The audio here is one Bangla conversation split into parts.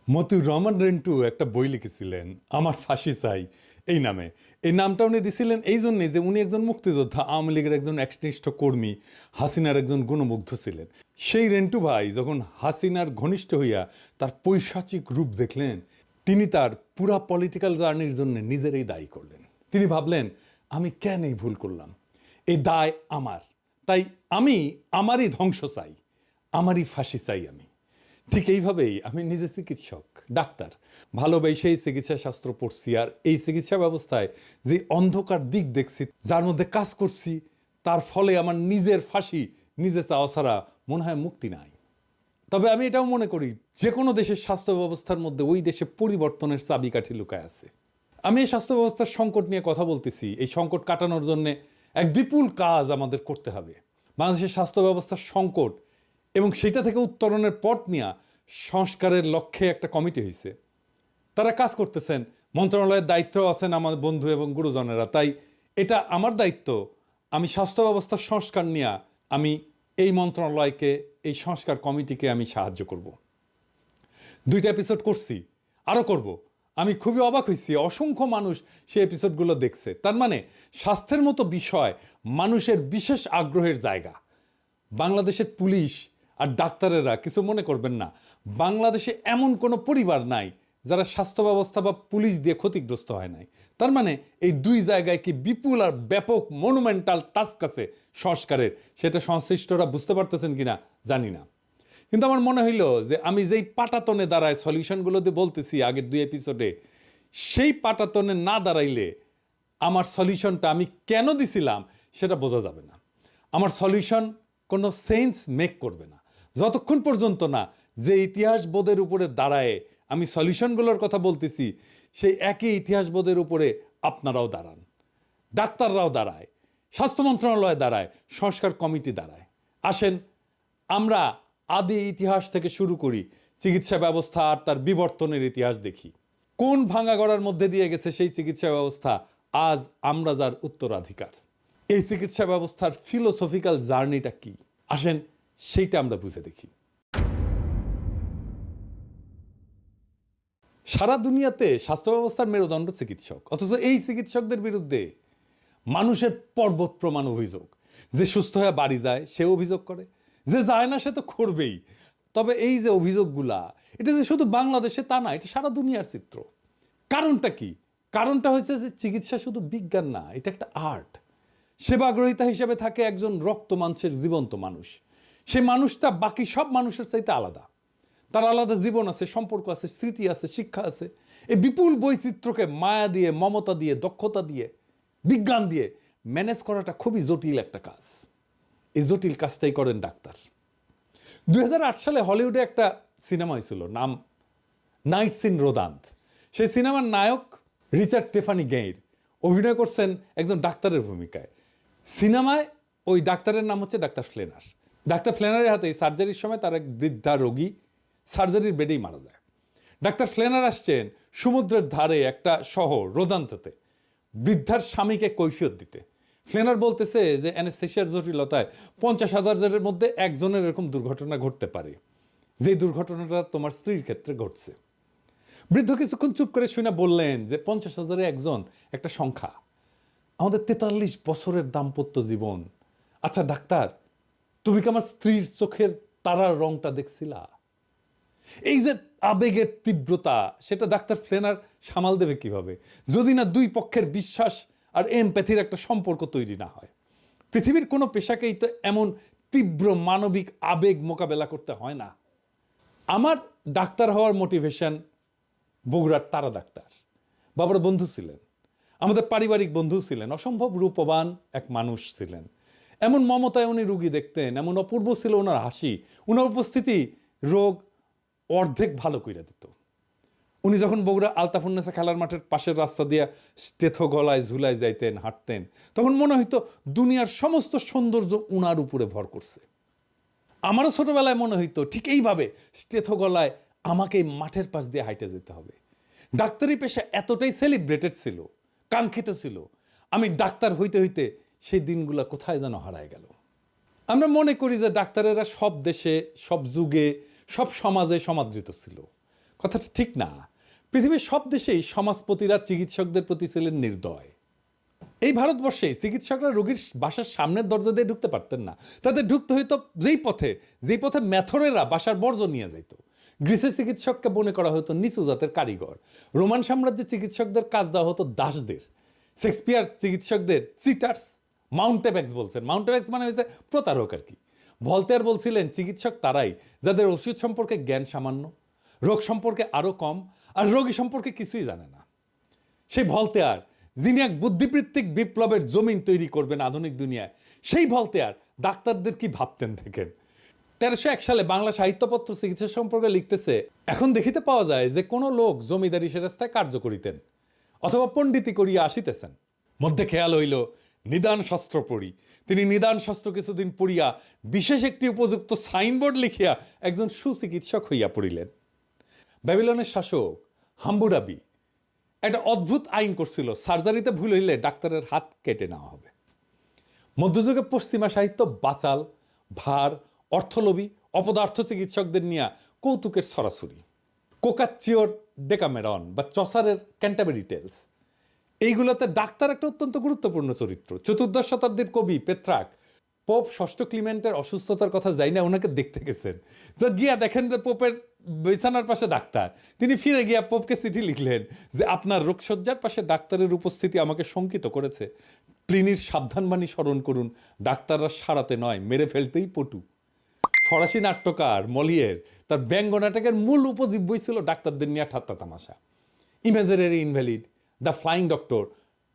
মতিউর রহমান রেন্টু একটা বই লিখেছিলেন আমার ফাঁসি চাই এই নামে। এই নামটা উনি দিছিলেন এই জন্যে যে উনি একজন মুক্তিযোদ্ধা, আওয়ামী লীগের একজন একনিষ্ঠ কর্মী, হাসিনার একজন গুণমুগ্ধ ছিলেন। সেই রেন্টু ভাই যখন হাসিনার ঘনিষ্ঠ হইয়া তার পৈশাচিক রূপ দেখলেন, তিনি তার পুরা পলিটিক্যাল জার্নির জন্য নিজেরই দায়ী করলেন। তিনি ভাবলেন, আমি কেন এই ভুল করলাম, এই দায় আমার, তাই আমি আমারই ধ্বংস চাই, আমারই ফাঁসি চাই। আমি ঠিক এইভাবেই, আমি নিজে চিকিৎসক, ডাক্তার, ভালোবেসেই চিকিৎসা শাস্ত্র পড়ছি, আর এই চিকিৎসা ব্যবস্থায় যে অন্ধকার দিক দেখছি, যার মধ্যে কাজ করছি, তার ফলে আমার নিজের ফাঁসি নিজে চাওয়া ছাড়া মনে হয় মুক্তি নাই। তবে আমি এটাও মনে করি, যে কোনো দেশের স্বাস্থ্য ব্যবস্থার মধ্যে ওই দেশে পরিবর্তনের চাবিকাঠি লুকায় আছে। আমি এই স্বাস্থ্য ব্যবস্থার সংকট নিয়ে কথা বলতেছি। এই সংকট কাটানোর জন্য এক বিপুল কাজ আমাদের করতে হবে। বাংলাদেশের স্বাস্থ্য ব্যবস্থার সংকট এবং সেটা থেকে উত্তরণের পথ নিয়ে সংস্কারের লক্ষ্যে একটা কমিটি হয়েছে। তারা কাজ করতেছেন, মন্ত্রণালয়ের দায়িত্ব আছেন আমার বন্ধু এবং গুরুজনেরা। তাই এটা আমার দায়িত্ব, আমি স্বাস্থ্য ব্যবস্থার সংস্কার নিয়ে আমি এই মন্ত্রণালয়কে, এই সংস্কার কমিটিকে আমি সাহায্য করব। 2টা এপিসোড করছি, আরও করব। আমি খুবই অবাক হয়েছি, অসংখ্য মানুষ সেই এপিসোডগুলো দেখছে। তার মানে স্বাস্থ্যের মতো বিষয় মানুষের বিশেষ আগ্রহের জায়গা। বাংলাদেশের পুলিশ আর ডাক্তারেরা কিছু মনে করবেন না, বাংলাদেশে এমন কোনো পরিবার নাই যারা স্বাস্থ্য ব্যবস্থা বা পুলিশ দিয়ে ক্ষতিগ্রস্ত হয় নাই। তার মানে এই দুই জায়গায় কি বিপুল আর ব্যাপক মনুমেন্টাল টাস্ক আছে সংস্কারের, সেটা সংশ্লিষ্টরা বুঝতে পারতেছেন কিনা জানি না। কিন্তু আমার মনে হইল যে আমি যেই পাটাতনে দাঁড়ায় সলিউশনগুলো দিয়ে বলতেছি আগের 2 এপিসোডে, সেই পাটাতনে না দাঁড়াইলে আমার সলিউশনটা আমি কেন দিছিলাম সেটা বোঝা যাবে না। আমার সলিউশন কোনো সেন্স মেক করবে না যতক্ষণ পর্যন্ত না যে ইতিহাস বোধের উপরে দাঁড়ায় আমি সলিউশনগুলোর কথা বলতেছি, সেই একই ইতিহাস বোধের উপরে আপনারাও দাঁড়ান, ডাক্তাররাও দাঁড়ায়, স্বাস্থ্য মন্ত্রণালয় দাঁড়ায়, সংস্কার কমিটি দাঁড়ায়। আসেন আমরা আদি ইতিহাস থেকে শুরু করি, চিকিৎসা ব্যবস্থা আর তার বিবর্তনের ইতিহাস দেখি। কোন ভাঙাগড়ার মধ্যে দিয়ে গেছে সেই চিকিৎসা ব্যবস্থা, আজ আমরা যার উত্তরাধিকার। এই চিকিৎসা ব্যবস্থার ফিলোসফিক্যাল জার্নিটা কি, আসেন সেইটা আমরা বুঝে দেখি। সারা দুনিয়াতে স্বাস্থ্য ব্যবস্থার মেরুদণ্ড চিকিৎসক, অথচ এই চিকিৎসকদের বিরুদ্ধে মানুষের পর্বত প্রমাণ অভিযোগ। যে সুস্থ হয়ে বাড়ি যায় সে অভিযোগ করে, যে যায় না সে তো করবেই। তবে এই যে অভিযোগগুলা, এটা যে শুধু বাংলাদেশে তা না, এটা সারা দুনিয়ার চিত্র। কারণটা কি? কারণটা হচ্ছে যে চিকিৎসা শুধু বিজ্ঞান না, এটা একটা আর্ট। সেবাগ্রহিতা হিসেবে থাকে একজন রক্ত মাংসের জীবন্ত মানুষ। সে মানুষটা বাকি সব মানুষের চাইতে আলাদা। তার আলাদা জীবন আছে, সম্পর্ক আছে, স্মৃতি আছে, শিক্ষা আছে। এই বিপুল বৈচিত্র্যকে মায়া দিয়ে, মমতা দিয়ে, দক্ষতা দিয়ে, বিজ্ঞান দিয়ে ম্যানেজ করাটা খুবই জটিল একটা কাজ। এই জটিল কাজটাই করেন ডাক্তার। 2008 সালে হলিউডে একটা সিনেমা হয়েছিল, নাম নাইটস ইন রোদান্থ। সেই সিনেমার নায়ক রিচার্ড টেফানি গেইর অভিনয় করছেন একজন ডাক্তারের ভূমিকায়। সিনেমায় ওই ডাক্তারের নাম হচ্ছে ডাক্তার ফ্লেনার। ডাক্তার ফ্লেনারের হাতে সার্জারির সময় তার এক বৃদ্ধা রোগী সার্জারির বেডেই মারা যায়। ডাক্তার ফ্লেনার আসছেন সমুদ্রের ধারে একটা শহর রোদান্থতে বৃদ্ধার স্বামীকে কৈফিয়ত দিতে। ফ্লেনার বলতেছে যে অ্যানেস্থেশিয়ার জটিলতায় 50,000 জনের মধ্যে একজনের এরকম দুর্ঘটনা ঘটতে পারে, যে দুর্ঘটনাটা তোমার স্ত্রীর ক্ষেত্রে ঘটছে। বৃদ্ধ কিছুক্ষণ চুপ করে শুনে বললেন যে 50,000-এ একজন একটা সংখ্যা, আমাদের 43 বছরের দাম্পত্য জীবন। আচ্ছা ডাক্তার, তুমি কি আমার স্ত্রীর চোখের তারার রংটা দেখছিলা? এই যে আবেগের তীব্রতা, সেটা ডাক্তার ফ্লেনার সামাল দেবে কিভাবে যদি না দুই পক্ষের বিশ্বাস আর এমপ্যাথির একটা সম্পর্ক তৈরি না হয়। পৃথিবীর কোনো পেশাকেই তো এমন তীব্র মানবিক আবেগ মোকাবেলা করতে হয় না। আমার ডাক্তার হওয়ার মোটিভেশন বগুড়ার তারা ডাক্তার, বাবার বন্ধু ছিলেন, আমাদের পারিবারিক বন্ধু ছিলেন, অসম্ভব রূপবান এক মানুষ ছিলেন। এমন মমতায় উনি রুগী দেখতেন, এমন অপূর্ব ছিল ওনার হাসি, ওনার উপস্থিতি রোগ অর্ধেক ভালো কইরা দিত। উনি যখন বগুড়া আলতাফুন্নেসা খেলার মাঠের পাশের রাস্তা দিয়ে স্টেথো গলায় ঝুলায় যাইতেন, হাঁটতেন, তখন মনে হইতো দুনিয়ার সমস্ত সৌন্দর্য উনার উপরে ভর করছে। আমারও ছোটবেলায় মনে হইতো ঠিক এইভাবে স্টেথো গলায় আমাকে মাঠের পাশ দিয়ে হাইটে যেতে হবে। ডাক্তারি পেশা এতটাই সেলিব্রেটেড ছিল, কাঙ্ক্ষিত ছিল, আমি ডাক্তার হইতে হইতে সেই দিনগুলো কোথায় যেন হারায় গেল। আমরা মনে করি যে ডাক্তারেরা সব দেশে, সব যুগে, সব সমাজে সমাদৃত ছিল। কথাটা ঠিক না। পৃথিবীর সব দেশেই সমাজপতিরা চিকিৎসকদের প্রতি ছিলেন নির্দয়। এই ভারতবর্ষে চিকিৎসকরা রোগীর বাসার সামনের দরজা দিয়ে ঢুকতে পারতেন না, তাদের ঢুকতে হইতো যেই পথে ম্যাথরেরা বাসার বর্জ্য নিয়ে যাইত। গ্রিসের চিকিৎসককে মনে করা হতো নিচু জাতের কারিগর। রোমান সাম্রাজ্যের চিকিৎসকদের কাজ দেওয়া হতো দাসদের। শেক্সপিয়ার চিকিৎসকদের চিটার্স, মাউন্টেব্যাক্স বলছেন। মাউন্টেব্যাক্স মানে হয়েছে প্রতারক আর কি। ভলতেয়ার বলছিলেন চিকিৎসক তারাই যাদের ওষুধ সম্পর্কে জ্ঞান সামান্য, রোগ সম্পর্কে আরো কম, আর রোগী সম্পর্কে কিছুই জানে না। সেই ভলতেয়ার, যিনি এক বুদ্ধিবৃত্তিক বিপ্লবের জমিন তৈরি করবেন আধুনিক দুনিয়ায়, সেই ভলতেয়ার ডাক্তারদের কি ভাবতেন দেখেন। 1301 সালে বাংলা সাহিত্যপত্র চিকিৎসা সম্পর্কে লিখতেছে, এখন দেখিতে পাওয়া যায় যে কোনো লোক জমিদারি সেরাস্তায় কার্য করিতেন অথবা পণ্ডিতি করিয়া আসিতেছেন, মধ্যে খেয়াল হইল নিদান শাস্ত্র পড়ি। তিনি নিদান শাস্ত্র কিছুদিন পড়িয়া বিশেষ একটি উপযুক্ত সাইনবোর্ড লিখিয়া একজন সুচিকিৎসক হইয়া পড়িলেন। ব্যাবিলনের শাসক হাম্বুরাবি একটা অদ্ভুত আইন করছিল, সার্জারিতে ভুল হইলে ডাক্তারের হাত কেটে নেওয়া হবে। মধ্যযুগে পশ্চিমা সাহিত্য বাচাল, ভার, অর্থলোভী, অপদার্থ চিকিৎসকদের নিয়ে কৌতুকের সরাসরি। কোকাচ্চিওর ডেকামেরন বা চসারের ক্যান্টাবেরি টেলস, এইগুলোতে ডাক্তার একটা অত্যন্ত গুরুত্বপূর্ণ চরিত্র। 14 শতাব্দীর কবি পেত্রাক পোপ ষষ্ঠ ক্লিমেন্টের অসুস্থতার কথা যাই না, ওনাকে দেখতে গেছেন, তো গিয়া দেখেন যে পোপের বিছানার পাশে ডাক্তার। তিনি ফিরে গিয়া পোপকে চিঠি লিখলেন যে আপনার রোগসজ্জার পাশে ডাক্তারের উপস্থিতি আমাকে শঙ্কিত করেছে। প্লিনির সাবধানবাণী স্মরণ করুন, ডাক্তাররা সারাতে নয় মেরে ফেলতেই পটু। ফরাসি নাট্যকার মলিয়ের তার ব্যঙ্গ নাটকের মূল উপজীব্যই ছিল ডাক্তারদের নিয়ে ঠাট্টা তামাশা। Imaginary invalid, the flying doctor,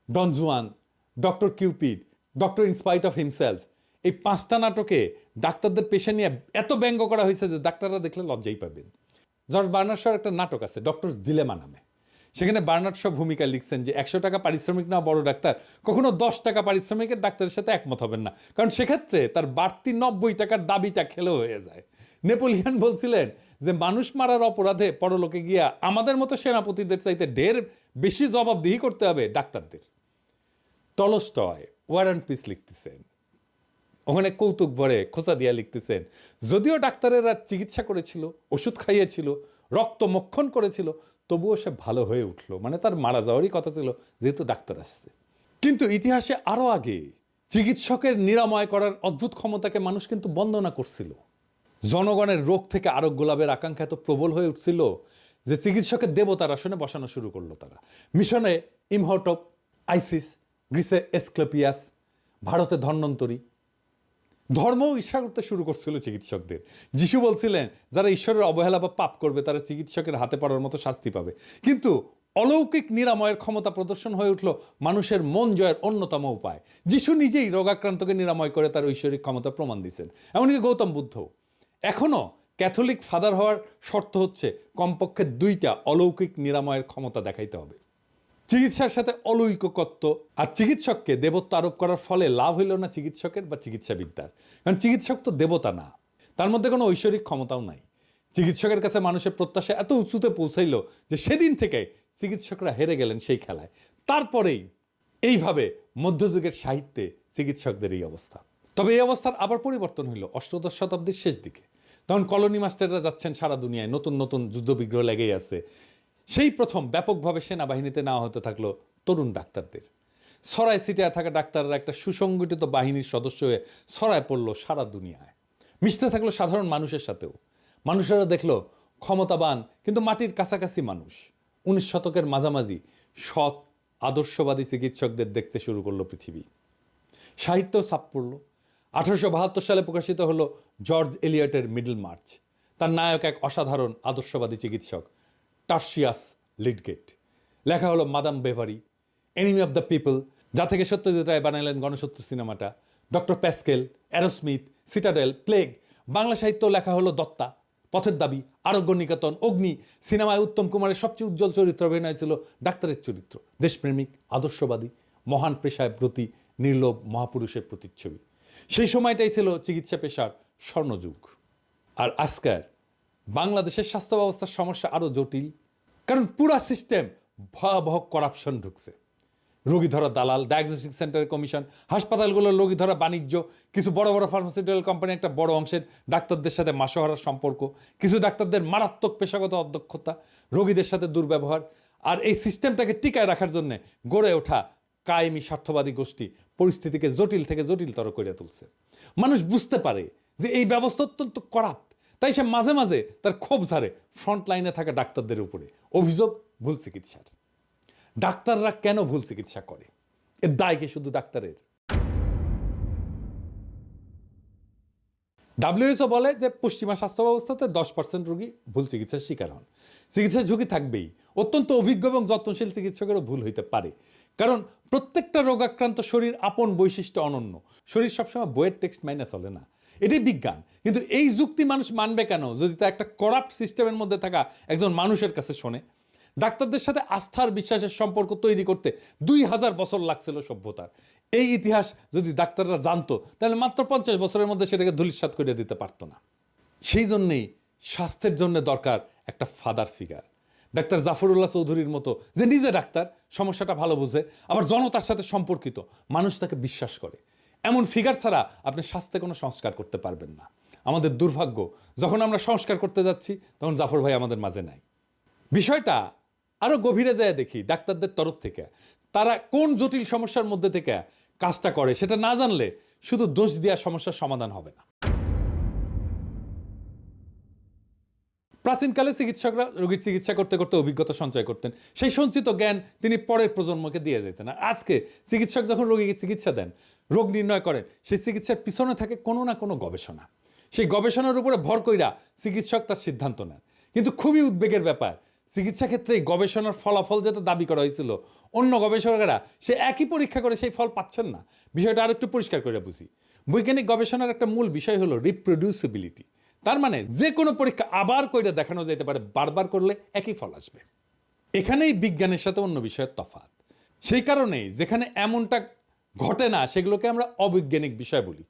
Don Juan, doctor Cupid, doctor in spite of himself, এই 5টা নাটকে ডাক্তারদের পেশা নিয়ে এত ব্যঙ্গ করা হয়েছে যে ডাক্তাররা দেখলে লজ্জাই পাবেন। জর্জ বার্নার্ড শর একটা নাটক আছে ডক্টরস ডিলেমা নামে, সেখানে বার্নার্ড শ ভূমিকা লিখছেন যে 100 টাকা পারিশ্রমিক না বড় ডাক্তার কখনো 10 টাকা পারিশ্রমিকের ডাক্তারের সাথে একমত হবেন না, কারণ সেক্ষেত্রে তার বাড়তি 90 টাকার দাবিটা খেলেও হয়ে যায়। নেপোলিয়ন বলছিলেন যে মানুষ মারার অপরাধে পরলোকে গিয়া আমাদের মতো সেনাপতিদের চাইতে ঢের বেশি জবাবদিহি করতে হবে ডাক্তারদের। টলস্টয় ওয়ার অ্যান্ড পিস লিখতেছেন, ওখানে কৌতুক ভরে খোঁচা দিয়া লিখতেছেন, যদিও ডাক্তারেরা চিকিৎসা করেছিল, ওষুধ খাইয়েছিল, রক্ত মক্ষণ করেছিল, তবুও সে ভালো হয়ে উঠলো, মানে তার মারা যাওয়ারই কথা ছিল যেহেতু ডাক্তার আসছে। কিন্তু ইতিহাসে আরো আগে চিকিৎসকের নিরাময় করার অদ্ভুত ক্ষমতাকে মানুষ কিন্তু বন্দনা করছিল। জনগণের রোগ থেকে আরোগ্য লাভের আকাঙ্ক্ষা এত প্রবল হয়ে উঠছিল যে চিকিৎসকের দেবতার আসনে বসানো শুরু করলো তারা। মিশনে ইমহটপ, আইসিস, গ্রিসে এসক্লেপিয়াস, ভারতে ধন্বন্তরী। ধর্মও ঈর্ষা করতে শুরু করছিল চিকিৎসকদের। যিশু বলছিলেন যারা ঈশ্বরের অবহেলা বা পাপ করবে তারা চিকিৎসকের হাতে পড়ার মতো শাস্তি পাবে। কিন্তু অলৌকিক নিরাময়ের ক্ষমতা প্রদর্শন হয়ে উঠল মানুষের মন জয়ের অন্যতম উপায়। যিশু নিজেই রোগাক্রান্তকে নিরাময় করে তার ঐশ্বরিক ক্ষমতা প্রমাণ দিয়েছেন। এমনকি গৌতম বুদ্ধ। এখনো ক্যাথলিক ফাদার হওয়ার শর্ত হচ্ছে কমপক্ষে 2টা অলৌকিক নিরাময়ের ক্ষমতা দেখাইতে হবে। চিকিৎসার সাথে অলৌকিকত্ব আর চিকিৎসককে দেবত্ব আরোপ করার ফলে লাভ হইল না চিকিৎসকের বা চিকিৎসাবিদ্যার, কারণ চিকিৎসক তো দেবতা না, তার মধ্যে কোনো ঐশ্বরিক ক্ষমতাও নাই। চিকিৎসকের কাছে মানুষের প্রত্যাশা এত উঁচুতে পৌঁছাইল যে সেদিন থেকে চিকিৎসকরা হেরে গেলেন সেই খেলায়। তারপরেই এইভাবে মধ্যযুগের সাহিত্যে চিকিৎসকদের এই অবস্থা। তবে এই অবস্থার আবার পরিবর্তন হইল অষ্টাদশ শতাব্দীর শেষ দিকে। তখন কলোনি মাস্টাররা যাচ্ছেন সারা দুনিয়ায়, নতুন নতুন যুদ্ধবিগ্রহ লেগেই আছে। সেই প্রথম ব্যাপকভাবে সেনাবাহিনীতে নেওয়া হতে থাকলো তরুণ ডাক্তারদের। ছড়ায় ছিটায় থাকা ডাক্তাররা একটা সুসংগঠিত বাহিনীর সদস্য হয়ে ছড়ায় পড়লো সারা দুনিয়ায়, মিশতে থাকলো সাধারণ মানুষের সাথেও। মানুষেরা দেখলো ক্ষমতাবান কিন্তু মাটির কাছাকাছি মানুষ। 19 শতকের মাঝামাঝি সৎ আদর্শবাদী চিকিৎসকদের দেখতে শুরু করলো পৃথিবী। সাহিত্য ছাপ পড়ল। 1872 সালে প্রকাশিত হলো জর্জ এলিয়টের মিডল মার্চ। তার নায়ক এক অসাধারণ আদর্শবাদী চিকিৎসক, টার্সিয়াস লিডগেট। লেখা হলো Madame Bovary, enemy of the people, যা থেকে সত্যজিৎ রায় বানাইলেন গণসত্য সিনেমাটা, Doctor Pascal, Arrowsmith, Citadel, Plague. Bangla সাহিত্য লেখা হলো দত্তা, পথের দাবি, আরোগ্য নিকেতন, অগ্নি। সিনেমায় উত্তম কুমারের সবচেয়ে উজ্জ্বল চরিত্র অভিনয় ছিল ডাক্তারের চরিত্র, দেশপ্রেমিক, আদর্শবাদী, মহান পেশায় ব্রতী, নির্লোভ মহাপুরুষের প্রতিচ্ছবি। সেই সময়টাই ছিল চিকিৎসা পেশার স্বর্ণযুগ। আর আজকের বাংলাদেশের স্বাস্থ্য ব্যবস্থার সমস্যা আরো জটিল, কারণ পুরা সিস্টেম ভয়াবহ করাপশন ঢুকছে। রোগী ধরা দালাল, ডায়াগনস্টিক সেন্টারের কমিশন, হাসপাতালগুলোর রোগী ধরা বাণিজ্য, কিছু বড় বড় ফার্মাসিউটিক্যাল কোম্পানি একটা বড় অংশের ডাক্তারদের সাথে মাসোহারার সম্পর্ক, কিছু ডাক্তারদের মারাত্মক পেশাগত অদক্ষতা, রোগীদের সাথে দুর্ব্যবহার, আর এই সিস্টেমটাকে টিকায় রাখার জন্য গড়ে ওঠা কায়েমি স্বার্থবাদী গোষ্ঠী পরিস্থিতিকে জটিল থেকে জটিলতর করে তুলছে। মানুষ বুঝতে পারে যে এই ব্যবস্থা অত্যন্ত করাপ্ট, তাই সে মাঝে মাঝে তার ক্ষোভ ঝাড়ে ফ্রন্ট লাইনে থাকা ডাক্তারদের উপরে। অভিযোগ ভুল চিকিৎসার। ডাক্তাররা কেন ভুল চিকিৎসা করে? এর দায় কি শুধু ডাক্তারের? WHO বলে যে পশ্চিমা স্বাস্থ্য ব্যবস্থাতে 10% রোগী ভুল চিকিৎসার শিকার হন। চিকিৎসার ঝুঁকি থাকবেই। অত্যন্ত অভিজ্ঞ এবং যত্নশীল চিকিৎসকেরও ভুল হইতে পারে, কারণ প্রত্যেকটা রোগাক্রান্ত শরীর আপন বৈশিষ্ট্য অনন্য। শরীর সবসময় বইয়ের টেক্সট মাইনে চলে না, এটাই বিজ্ঞান। কিন্তু এই যুক্তি মানুষ মানবে কেন যদি তা একটা করাপ্ট সিস্টেমের মধ্যে থাকা একজন মানুষের কাছে শোনে? ডাক্তারদের সাথে আস্থার বিশ্বাসের সম্পর্ক তৈরি করতে 2000 বছর লাগছিল সভ্যতার। এই ইতিহাস যদি ডাক্তাররা জানতো তাহলে মাত্র 50 বছরের মধ্যে সেটাকে ধূলিসাৎ করে দিতে পারতো না। সেই জন্যেই স্বাস্থ্যের জন্য দরকার একটা ফাদার ফিগার। ডাক্তার জাফরুল্লাহ চৌধুরীর মতো, যে নিজে ডাক্তার, সমস্যাটা ভালো বুঝে, আবার জনতার সাথে সম্পর্কিত, মানুষ তাকে বিশ্বাস করে। এমন ফিগার ছাড়া আপনি স্বাস্থ্যে কোনো সংস্কার করতে পারবেন না। আমাদের দুর্ভাগ্য, যখন আমরা সংস্কার করতে যাচ্ছি তখন জাফর ভাই আমাদের মাঝে নাই। বিষয়টা আরো গভীরে যায় দেখি ডাক্তারদের তরফ থেকে তারা কোন জটিল সমস্যার মধ্যে থেকে কাজটা করে সেটা না জানলে শুধু দোষ দেওয়া সমস্যার সমাধান হবে না। প্রাচীনকালে চিকিৎসকরা রোগীর চিকিৎসা করতে করতে অভিজ্ঞতা সঞ্চয় করতেন। সেই সঞ্চিত জ্ঞান তিনি পরের প্রজন্মকে দিয়ে যেতেন। আর আজকে চিকিৎসক যখন রোগীকে চিকিৎসা দেন, রোগ নির্ণয় করেন, সেই চিকিৎসার পিছনে থাকে কোনো না কোনো গবেষণা। সেই গবেষণার উপরে ভর কইরা চিকিৎসক তার সিদ্ধান্ত নেন। কিন্তু খুবই উদ্বেগের ব্যাপার, চিকিৎসা ক্ষেত্রে এই গবেষণার ফলাফল যেটা দাবি করা হয়েছিল, অন্য গবেষকেরা সে একই পরীক্ষা করে সেই ফল পাচ্ছেন না। বিষয়টা আর একটু পরিষ্কার করে বুঝি। বৈজ্ঞানিক গবেষণার একটা মূল বিষয় হলো রিপ্রোডিউসিবিলিটি। তার মানে যে কোনো পরীক্ষা আবার কইরা দেখানো যেতে পারে, বারবার করলে একই ফল আসবে। এখানেই বিজ্ঞানের সাথে অন্য বিষয়ের তফাৎ। সেই কারণেই যেখানে এমনটা ঘটে না সেগুলোকে আমরা অবৈজ্ঞানিক বিষয় বলি।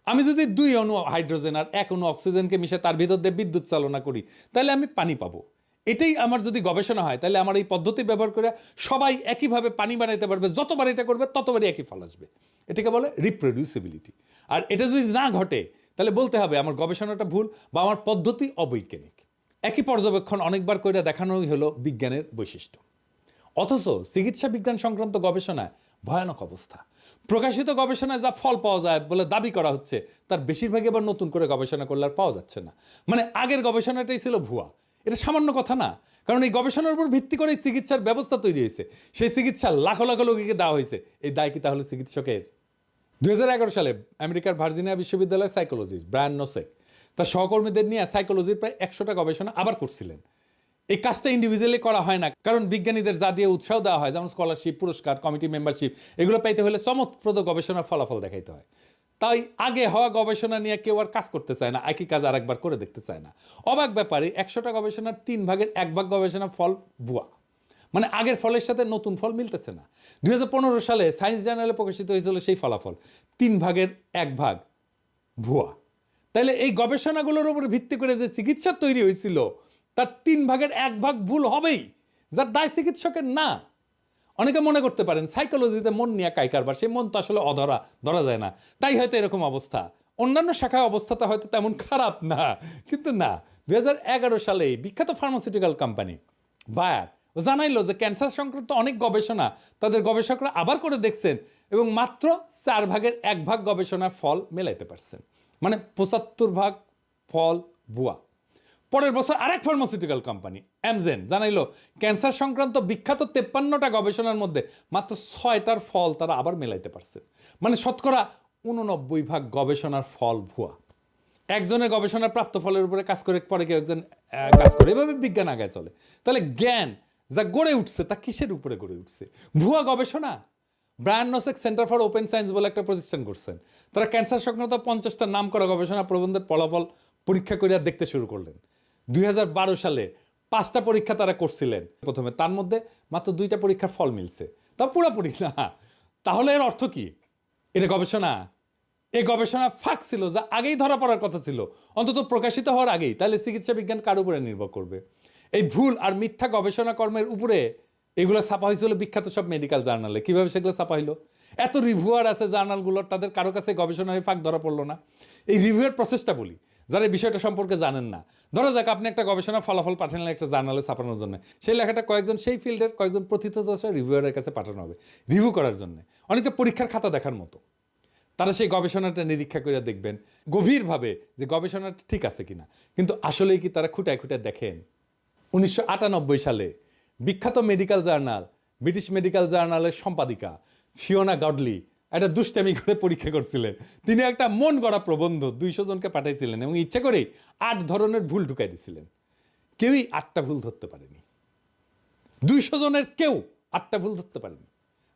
আমি যদি 2 অণু হাইড্রোজেন আর 1 অণু অক্সিজেনকে মিশে তার ভিতর দিয়ে বিদ্যুৎ চালনা করি, তাহলে আমি পানি পাবো। এটাই আমার যদি গবেষণা হয়, তাহলে আমার এই পদ্ধতি ব্যবহার করে সবাই একইভাবে পানি বানাইতে পারবে। যতবার এটা করবে ততবারই একই ফল আসবে। এটাকে বলে রিপ্রোডিউসিবিলিটি। আর এটা যদি না ঘটে তাহলে বলতে হবে আমার গবেষণাটা ভুল বা আমার পদ্ধতি অবৈজ্ঞানিক। একই পর্যবেক্ষণ অনেকবার করে দেখানোই হলো বিজ্ঞানের বৈশিষ্ট্য। অথচ চিকিৎসা বিজ্ঞান সংক্রান্ত গবেষণায় ভয়ানক অবস্থা। প্রকাশিত গবেষণায় যা ফল পাওয়া যায় বলে দাবি করা হচ্ছে, তার বেশিরভাগই আবার নতুন করে গবেষণা করলে আর পাওয়া যাচ্ছে না। মানে আগের গবেষণাটাই ছিল ভুয়া। এটা সামান্য কথা না, কারণ এই গবেষণার উপর ভিত্তি করে চিকিৎসার ব্যবস্থা তৈরি হয়েছে। সেই চিকিৎসা লাখো লাখো লোককে দেওয়া হয়েছে। এই দায় কি তাহলে চিকিৎসকের? 2011 সালে আমেরিকার ভার্জিনিয়া বিশ্ববিদ্যালয়ের সাইকোলজিস্ট ব্রায়ান নোসেক তার সহকর্মীদের নিয়ে সাইকোলজির প্রায় 100টা গবেষণা আবার করছিলেন। এই কাজটা ইন্ডিভিজুয়ালি করা হয় না, কারণ বিজ্ঞানীদের যা দিয়ে উৎসাহ দেওয়া হয়, যেমন স্কলারশিপ, পুরস্কার, কমিটি মেম্বারশিপ, এগুলো পাইতে হলে চমকপ্রদ গবেষণার ফলাফল দেখাইতে হয়। তাই আগে হওয়া গবেষণা নিয়ে কেউ আর কাজ করতে চায় না, একই কাজ আর একবার করে দেখতে চায় না। অবাক ব্যাপারে 100টা গবেষণার 3 ভাগের 1 ভাগ গবেষণা ফল ভুয়া। মানে আগের ফলের সাথে নতুন ফল মিলতেছে না। 2015 সালে সায়েন্স জার্নালে প্রকাশিত হয়েছিল সেই ফলাফল, 3 ভাগের 1 ভাগ ভুয়া। তাইলে এই গবেষণাগুলোর উপর ভিত্তি করে যে চিকিৎসা তৈরি হয়েছিল তার 3 ভাগের 1 ভাগ ভুল হবেই, যার দায় চিকিৎসকের না। অনেকে মনে করতে পারেন সাইকোলজিতে মন নিয়ে কারবার, সেই মন তো আসলে অধরা, ধরা যায় না, তাই হয়তো এরকম অবস্থা। অন্যান্য শাখায় অবস্থাটা হয়তো তেমন খারাপ না, কিন্তু না। 2011 সালে বিখ্যাত ফার্মাসিউটিক্যাল কোম্পানি বায়ার জানাইলো যে ক্যান্সার সংক্রান্ত অনেক গবেষণা তাদের গবেষকরা আবার করে দেখছেন এবং মাত্র 4 ভাগের 1 ভাগ গবেষণার ফল মেলাইতে পারছেন। মানে 75 ভাগ ফল ভুয়া। পরের বছর আরেক ফার্মাসিউটিক্যাল কোম্পানি অ্যামজেন জানাইলো ক্যান্সার সংক্রান্ত বিখ্যাত 53টা গবেষণার মধ্যে মাত্র 6টার ফল তারা আবার মেলাইতে পারছে। মানে শতকরা 89 ভাগ গবেষণার ফল ভুয়া। একজনের গবেষণার প্রাপ্ত ফলের উপরে কাজ করে পরে কেউ একজন কাজ করে, এভাবে বিজ্ঞান আগায় চলে। তাহলে জ্ঞান যা গড়ে উঠছে তা কিসের উপরে গড়ে উঠছে? ভুয়া গবেষণা। Brian Nosek Center for Open Science বলে একটা প্রতিষ্ঠান করছেন। তারা ক্যান্সার সংক্রান্ত 50টা নাম করা গবেষণা প্রবন্ধের ফলাফল পরীক্ষা করে দেখতে শুরু করলেন। 2012 সালে 5টা পরীক্ষা তারা করছিলেন প্রথমে, তার মধ্যে মাত্র 2টা পরীক্ষার ফল মিলছে, তা পুরোপুরি না। তাহলে এর অর্থ কি? এটা গবেষণা? এই গবেষণা ফাঁক ছিল, যা আগেই ধরা পড়ার কথা ছিল, অন্তত প্রকাশিত হওয়ার আগেই। তাহলে চিকিৎসা বিজ্ঞান কার উপরে নির্ভর করবে? এই ভুল আর মিথ্যা গবেষণা কর্মের উপরে এগুলো ছাপা হয়েছিল বিখ্যাত সব মেডিকেল জার্নালে। কিভাবে সেগুলো ছাপা হইলো? এত রিভিউয়ার আছে জার্নালগুলোর, তাদের কারো কাছে গবেষণার ফাঁক ধরা পড়লো না। এই রিভিউয়ের প্রসেসটা বলি, যারা এই বিষয়টা সম্পর্কে জানেন না। ধরা যাক আপনি একটা গবেষণার ফলাফল পাঠালেন একটা জার্নালে ছাপানোর জন্য, সেই লেখাটা কয়েকজন সেই ফিল্ডের কয়েকজন প্রথিতযশা রিভিউয়ারের কাছে পাঠানো হবে রিভিউ করার জন্য, অনেকটা পরীক্ষার খাতা দেখার মতো। তারা সেই গবেষণাটা নিরীক্ষা করে দেখবেন গভীরভাবে যে গবেষণাটা ঠিক আছে কিনা। কিন্তু আসলেই কি তারা খুঁটায় খুঁটায় দেখেন? 1998 সালে বিখ্যাত মেডিকেল জার্নাল ব্রিটিশ মেডিকেল জার্নালের সম্পাদিকা ফিওনা গডলি একটা দুষ্টামি করে পরীক্ষা করছিলেন। তিনি একটা মন গড়া প্রবন্ধ 200 জনকে পাঠাইছিলেন এবং ইচ্ছে করেই 8 ধরনের ভুল ঢুকাই দিছিলেন। কেউই 8টা ভুল ধরতে পারেনি। 200 জনের কেউ 8টা ভুল ধরতে পারেনি।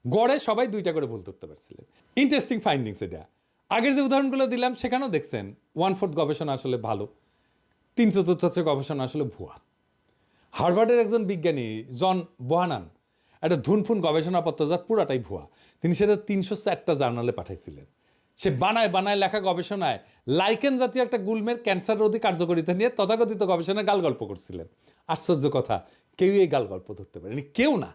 গড়ে সবাই 2টা করে ভুল ধরতে পারছিলেন। ইন্টারেস্টিং ফাইন্ডিংস এটা। আগের যে উদাহরণগুলো দিলাম সেখানেও দেখছেন 1/4 গবেষণা আসলে ভালো, 3/4 গবেষণা আসলে ভুয়া। হার্ভার্ডের একজন বিজ্ঞানী জন বোহানান একটা ধুনফুন গবেষণাপত্র যার পুরাটাই ভুয়া, তিনি সেটা 304টা জার্নালে পাঠাইছিলেন। সে বানায় লেখা গবেষণায় লাইকেন জাতীয় একটা গুল্মের ক্যান্সার রোধী কার্যকারিতা নিয়ে তথাকথিত গবেষণায় গাল গল্প করছিলেন। আশ্চর্য কথা, কেউই এই গাল গল্প ধরতে পারেনি, কেউ না।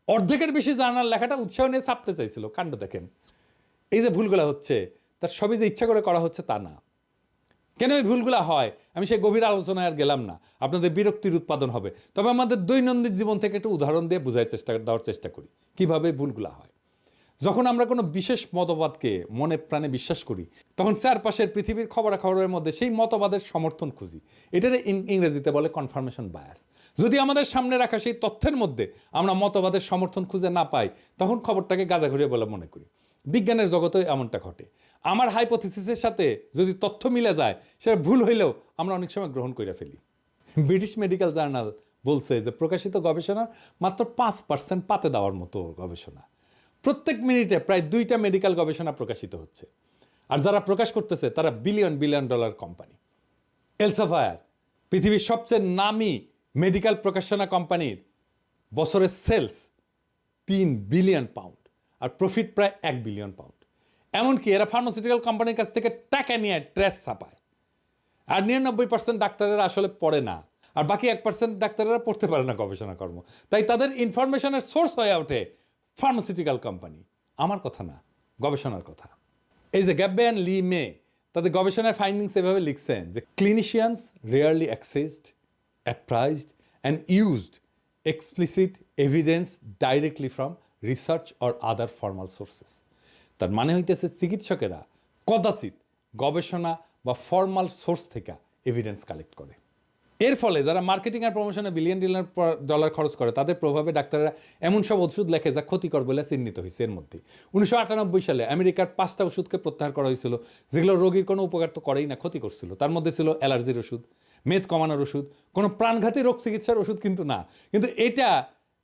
অর্ধেকের বেশি জার্নাল লেখাটা উৎসাহ নিয়ে ছাপতে চাইছিল। কাণ্ড দেখেন। এই যে ভুলগুলো হচ্ছে তার সবই যে ইচ্ছা করে করা হচ্ছে তা না। কেন এই ভুলগুলো হয় আমি সেই গভীর আলোচনায় আর গেলাম না, আপনাদের বিরক্তির উৎপাদন হবে। তবে আমাদের দৈনন্দিন জীবন থেকে একটু উদাহরণ দিয়ে দেওয়ার চেষ্টা করি কিভাবে ভুলগুলো হয়। যখন আমরা কোনো বিশেষ মতবাদকে মনে প্রাণে বিশ্বাস করি তখন চারপাশের পৃথিবীর খবরাখবরের মধ্যে সেই মতবাদের সমর্থন খুঁজি। এটার ইংরেজিতে বলে কনফার্মেশন বায়াস। যদি আমাদের সামনে রাখা সেই তথ্যের মধ্যে আমরা মতবাদের সমর্থন খুঁজে না পাই তখন খবরটাকে গাঁজাঘুরিয়ে বলে মনে করি। বিজ্ঞানের জগতে এমনটা ঘটে। আমার হাইপোথিসিসের সাথে যদি তথ্য মিলে যায় সেটা ভুল হইলেও আমরা অনেক সময় গ্রহণ করে ফেলি। ব্রিটিশ মেডিকেল জার্নাল বলছে যে প্রকাশিত গবেষণার মাত্র 5% পাতে দেওয়ার মতো গবেষণা। প্রত্যেক মিনিটে প্রায় 2টা মেডিকেল গবেষণা প্রকাশিত হচ্ছে, আর যারা প্রকাশ করতেছে তারা বিলিয়ন বিলিয়ন ডলার কোম্পানি। এলসেভিয়ার পৃথিবীর সবচেয়ে নামী মেডিকেল প্রকাশনা কোম্পানির বছরের সেলস 3 বিলিয়ন পাউন্ড আর প্রফিট প্রায় 1 বিলিয়ন পাউন্ড। এমনকি এরা ফার্মাসিউটিক্যাল কোম্পানির কাছ থেকে টাকা নিয়ে ট্রেস ছাপায়। আর 99% ডাক্তারেরা আসলে পড়ে না, আর বাকি 1% ডাক্তারেরা পড়তে পারে না গবেষণা কর্ম। তাই তাদের ইনফরমেশনের সোর্স হয়ে ওঠে ফার্মাসিউটিক্যাল কোম্পানি। আমার কথা না, গবেষণার কথা। এই যে গ্যাবে অ্যান্ড লি মে তাদের গবেষণার ফাইন্ডিংস এভাবে লিখছেন যে clinicians rarely accessed, appraised and used explicit evidence directly from research or other formal sources. তার মানে হইতেছে চিকিৎসকেরা কদাচিৎ গবেষণা বা ফর্মাল সোর্স থেকে এভিডেন্স কালেক্ট করে। এর ফলে যারা মার্কেটিং আর প্রমোশনে বিলিয়ন ডলার খরচ করে তাদের প্রভাবে ডাক্তাররা এমন সব ওষুধ লেখে যা ক্ষতিকর বলে চিহ্নিত হয়েছে। এর মধ্যে 1998 সালে আমেরিকার 5টা ওষুধকে প্রত্যাহার করা হয়েছিল যেগুলো রোগীর কোনো উপকার তো করেই না, ক্ষতি করছিল। তার মধ্যে ছিল অ্যালার্জির ওষুধ, মেদ কমানোর ওষুধ, কোনো প্রাণঘাতী রোগ চিকিৎসার ওষুধ কিন্তু না। কিন্তু এটা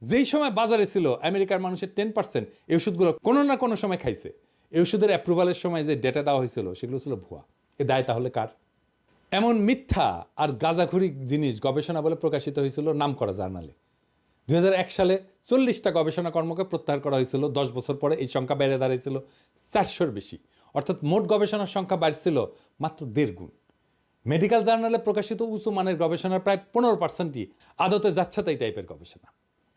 যেই সময় বাজারে ছিল আমেরিকার মানুষের 10% এই ওষুধগুলো কোনো না কোনো সময় খাইছে। এই ওষুধের অ্যাপ্রুভালের সময় যে ডেটা দেওয়া হয়েছিল সেগুলো ছিল ভুয়া। এ দায় তাহলে কার? এমন মিথ্যা আর গাঁজাখুরি জিনিস গবেষণা বলে প্রকাশিত হয়েছিল নামকরা জার্নালে। 2001 সালে 40টা গবেষণা কর্মকে প্রত্যাহার করা হয়েছিল। 10 বছর পরে এই সংখ্যা বেড়ে দাঁড়িয়েছিল 400-র বেশি। অর্থাৎ মোট গবেষণার সংখ্যা বাড়ছিল মাত্র 1.5 গুণ। মেডিকেল জার্নালে প্রকাশিত উঁচু মানের গবেষণার প্রায় 15%ই আদতে যাচ্ছে তাই টাইপের গবেষণা।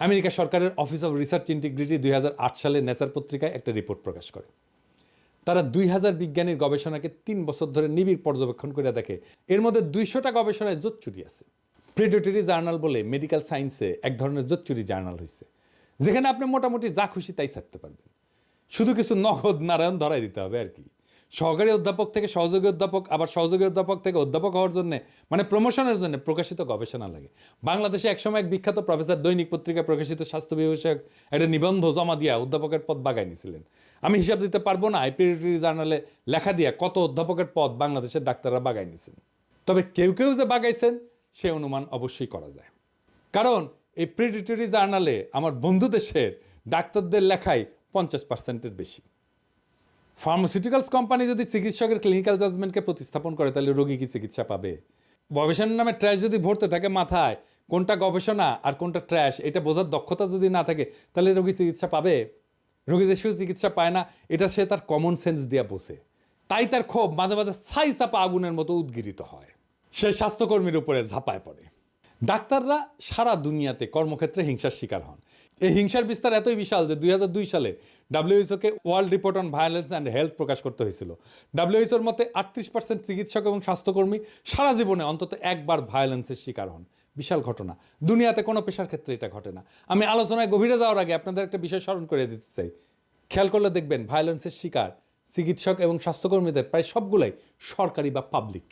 আমেরিকা সরকারের অফিস অফ রিসার্চ ইন্টিগ্রিটি 2008 সালে নেচার পত্রিকায় একটা রিপোর্ট প্রকাশ করে। তারা 2000 বিজ্ঞানীর গবেষণাকে 3 বছর ধরে নিবিড় পর্যবেক্ষণ করে দেখে এর মধ্যে 200টা গবেষণায় জোচ্চুরি আছে। প্রেডেটরি জার্নাল বলে মেডিকেল সায়েন্সে এক ধরনের জোচ্চুরি জার্নাল হয়েছে যেখানে আপনি মোটামুটি যা খুশি তাই ছাড়তে পারবেন, শুধু কিছু নগদ নারায়ণ ধরাই দিতে হবে আর কি। সহকারী অধ্যাপক থেকে সহযোগী অধ্যাপক, আবার সহযোগী অধ্যাপক থেকে অধ্যাপক হওয়ার জন্য মানে প্রমোশনের জন্য প্রকাশিত গবেষণা লাগে। বাংলাদেশে একসময় এক বিখ্যাত প্রফেসর দৈনিক পত্রিকায় প্রকাশিত স্বাস্থ্য বিষয়ক একটা নিবন্ধ জমা দিয়া অধ্যাপকের পদ বাগাই নিয়েছিলেন। আমি হিসাব দিতে পারবো না প্রেডেটরি জার্নালে লেখা দিয়া কত অধ্যাপকের পদ বাংলাদেশের ডাক্তাররা বাগাই নিয়েছেন। তবে কেউ কেউ যে বাগাইছেন সে অনুমান অবশ্যই করা যায়, কারণ এই প্রেডেটরি জার্নালে আমার বন্ধু দেশের ডাক্তারদের লেখাই 50%-এর বেশি। ফার্মাসিউটিক্যালস কোম্পানি যদি চিকিৎসকের ক্লিনিক্যাল জাজমেন্টকে প্রতিস্থাপন করে তাহলে রোগী কি চিকিৎসা পাবে? গবেষণার নামে ট্র্যাশ যদি ভরতে থাকে মাথায়, কোনটা গবেষণা আর কোনটা ট্র্যাশ এটা বোঝার দক্ষতা যদি না থাকে তাহলে রোগী চিকিৎসা পাবে? রোগী যে শুধু চিকিৎসা পায় না এটা সে তার কমন সেন্স দিয়ে বোঝে, তাই তার ক্ষোভ মাঝে মাঝে ছাই চাপা আগুনের মতো উদ্গীরিত হয়। সে স্বাস্থ্যকর্মীর উপরে ঝাঁপায় পড়ে। ডাক্তাররা সারা দুনিয়াতে কর্মক্ষেত্রে হিংসার শিকার হন। এই হিংসার বিস্তার এতই বিশাল যে 2002 সালে ডাব্লিউএইচওকে world report on violence and health প্রকাশ করতে হয়েছিল। ডাব্লিউএইচওর মতে 38% চিকিৎসক এবং স্বাস্থ্যকর্মী সারা জীবনে অন্তত একবার ভায়োলেন্সের শিকার হন। বিশাল ঘটনা, দুনিয়াতে কোনো পেশার ক্ষেত্রে এটা ঘটে না। আমি আলোচনায় গভীরে যাওয়ার আগে আপনাদের একটা বিষয় স্মরণ করে দিতে চাই। খেয়াল করলে দেখবেন ভায়োলেন্সের শিকার চিকিৎসক এবং স্বাস্থ্যকর্মীদের প্রায় সবগুলাই সরকারি বা পাবলিক।